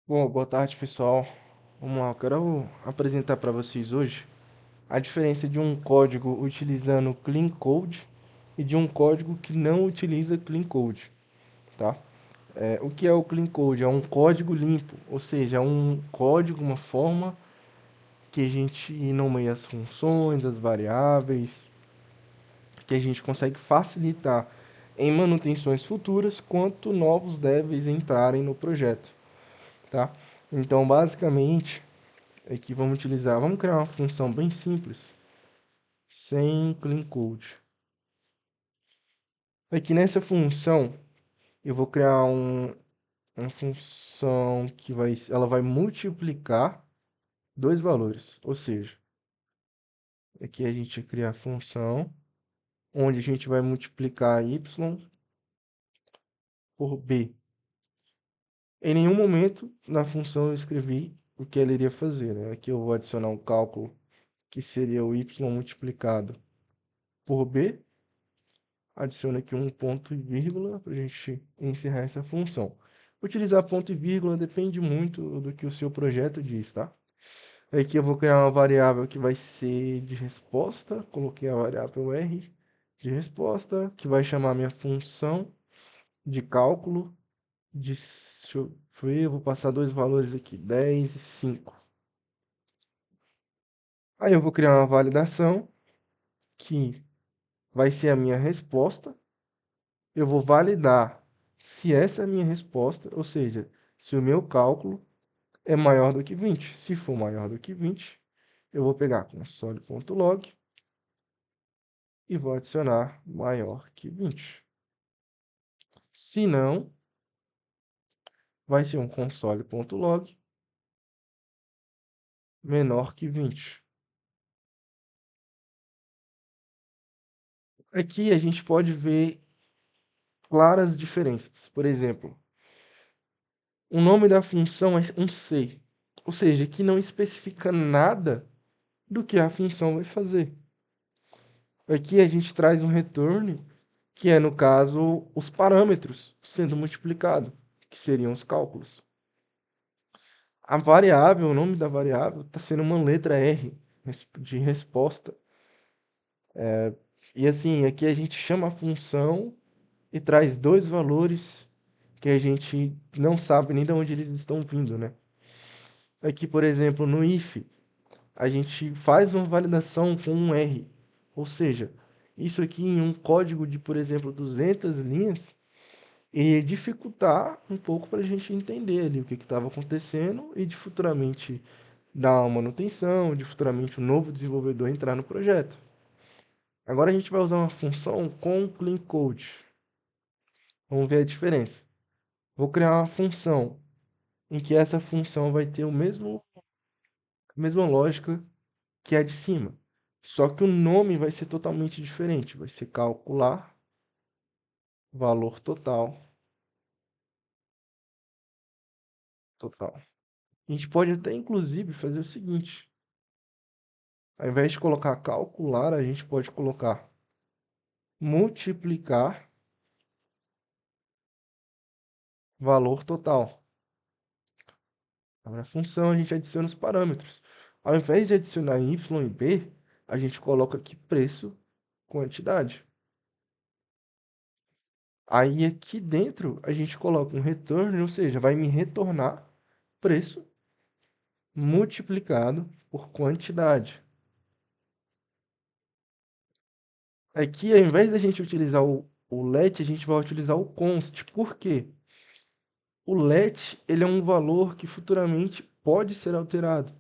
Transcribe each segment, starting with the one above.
Bom, boa tarde, pessoal. Vamos lá, eu quero apresentar para vocês hoje a diferença de um código utilizando Clean Code e de um código que não utiliza Clean Code, tá? O que é o Clean Code? É um código limpo, ou seja, é um código, uma forma que a gente nomeia as funções, as variáveis, que a gente consegue facilitar em manutenções futuras quanto novos devs entrarem no projeto, tá? Então, basicamente, aqui vamos criar uma função bem simples, sem clean code. Aqui nessa função, eu vou criar uma função que ela vai multiplicar dois valores, ou seja, aqui a gente cria a função onde a gente vai multiplicar y por b. Em nenhum momento na função eu escrevi o que ela iria fazer, né? Aqui eu vou adicionar um cálculo que seria o y multiplicado por b. Adiciono aqui um ponto e vírgula para a gente encerrar essa função. Utilizar ponto e vírgula depende muito do que o seu projeto diz, tá? Aqui eu vou criar uma variável que vai ser de resposta. Coloquei a variável R de resposta, que vai chamar minha função de cálculo. Deixa eu ver, eu vou passar dois valores aqui, 10 e 5. Aí eu vou criar uma validação que vai ser a minha resposta. Eu vou validar se essa é a minha resposta, ou seja, se o meu cálculo é maior do que 20. Se for maior do que 20, eu vou pegar console.log e vou adicionar maior que 20. Se não, vai ser um console.log menor que 20. Aqui a gente pode ver claras diferenças. Por exemplo, o nome da função é um C, ou seja, que não especifica nada do que a função vai fazer. Aqui a gente traz um return, que é, no caso, os parâmetros sendo multiplicado, que seriam os cálculos. A variável, o nome da variável, está sendo uma letra R de resposta. E assim, aqui a gente chama a função e traz dois valores que a gente não sabe nem de onde eles estão vindo, né? Aqui, por exemplo, no if, a gente faz uma validação com um R. Ou seja, isso aqui em um código de, por exemplo, 200 linhas, e dificultar um pouco para a gente entender ali o que estava acontecendo e de futuramente dar uma manutenção, de futuramente um novo desenvolvedor entrar no projeto. Agora a gente vai usar uma função com clean code. Vamos ver a diferença. Vou criar uma função em que essa função vai ter a mesma lógica que a de cima. Só que o nome vai ser totalmente diferente. Vai ser calcular valor total. A gente pode até, inclusive, fazer o seguinte. Ao invés de colocar calcular, a gente pode colocar multiplicar valor total. Na função, a gente adiciona os parâmetros. Ao invés de adicionar y e b, a gente coloca aqui preço, quantidade. Aí aqui dentro, a gente coloca um return, ou seja, vai me retornar preço multiplicado por quantidade. Aqui, ao invés da gente utilizar o let, a gente vai utilizar o const. Por quê? O let, ele é um valor que futuramente pode ser alterado.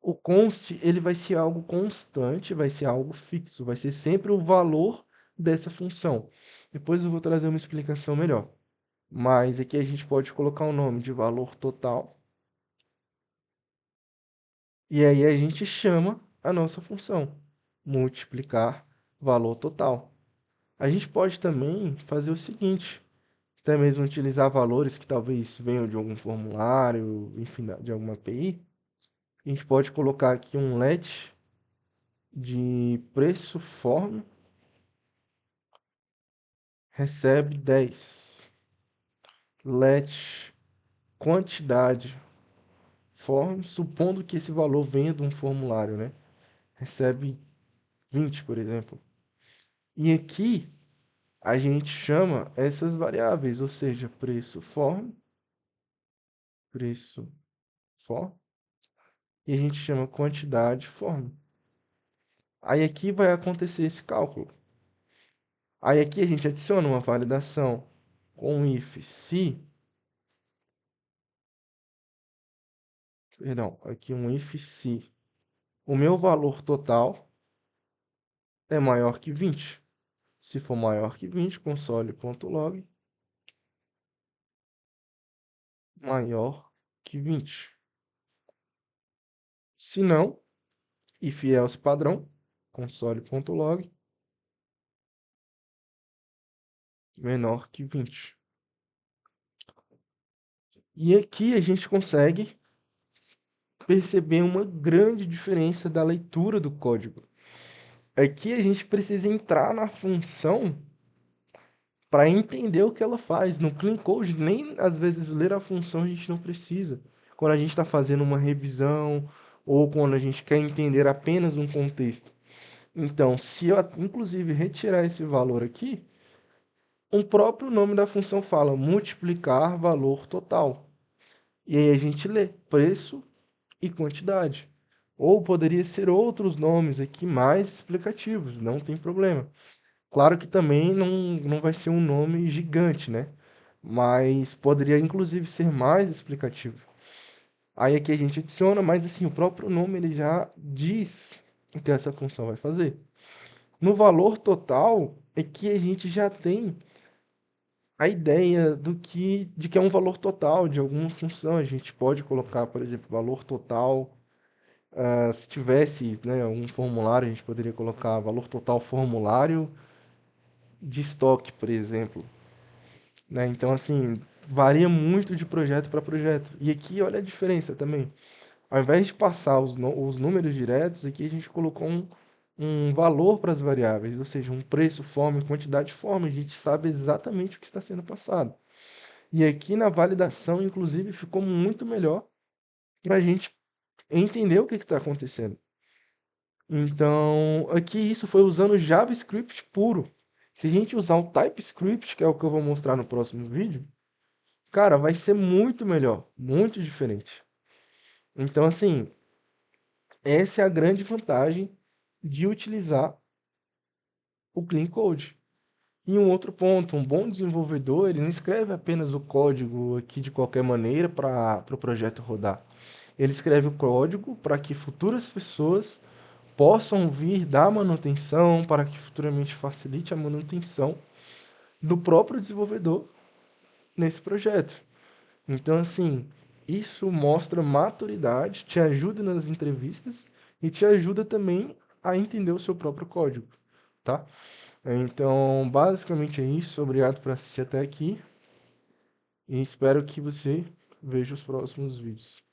O const, ele vai ser algo constante, vai ser algo fixo, vai ser sempre o valor dessa função. Depois eu vou trazer uma explicação melhor. Mas aqui a gente pode colocar o nome de valor total. E aí a gente chama a nossa função, multiplicar valor total. A gente pode também fazer o seguinte, até mesmo utilizar valores que talvez venham de algum formulário, enfim, de alguma API. A gente pode colocar aqui um let de preço form recebe 10. Let quantidade form, supondo que esse valor venha de um formulário, né? Recebe 20, por exemplo. E aqui a gente chama essas variáveis, ou seja, preço form, e a gente chama quantidade form. Aí aqui vai acontecer esse cálculo. Aí aqui a gente adiciona uma validação com if se, perdão, aqui um if se o meu valor total é maior que 20. Se for maior que 20, console.log maior que 20. Se não, if else padrão, console.log menor que 20. E aqui a gente consegue perceber uma grande diferença da leitura do código. Aqui a gente precisa entrar na função para entender o que ela faz. No Clean Code, nem às vezes ler a função a gente não precisa. Quando a gente está fazendo uma revisão ou quando a gente quer entender apenas um contexto. Então, se eu inclusive retirar esse valor aqui, o próprio nome da função fala multiplicar valor total. E aí a gente lê preço e quantidade. Ou poderia ser outros nomes aqui mais explicativos, não tem problema. Claro que também não vai ser um nome gigante, né? Mas poderia inclusive ser mais explicativo. Aí aqui a gente adiciona, mas assim, o próprio nome ele já diz o que essa função vai fazer. No valor total é que a gente já tem a ideia de que é um valor total de alguma função. A gente pode colocar, por exemplo, valor total. Se tivesse, né, um formulário, a gente poderia colocar valor total formulário de estoque, por exemplo. Né? Então, assim, varia muito de projeto para projeto. E aqui, olha a diferença também. Ao invés de passar os números diretos, aqui a gente colocou um valor para as variáveis, ou seja, um preço, fome, quantidade, forma. A gente sabe exatamente o que está sendo passado. E aqui na validação, inclusive, ficou muito melhor para a gente entender o que está acontecendo. Então, aqui isso foi usando JavaScript puro. Se a gente usar o TypeScript, que é o que eu vou mostrar no próximo vídeo, cara, vai ser muito melhor, muito diferente. Então, assim, essa é a grande vantagem de utilizar o Clean Code. E um outro ponto, um bom desenvolvedor, ele não escreve apenas o código aqui de qualquer maneira para o projeto rodar. Ele escreve o código para que futuras pessoas possam vir dar manutenção, para que futuramente facilite a manutenção do próprio desenvolvedor nesse projeto. Então, assim, isso mostra maturidade, te ajuda nas entrevistas e te ajuda também a entender o seu próprio código, tá? Então, basicamente é isso. Obrigado por assistir até aqui e espero que você veja os próximos vídeos.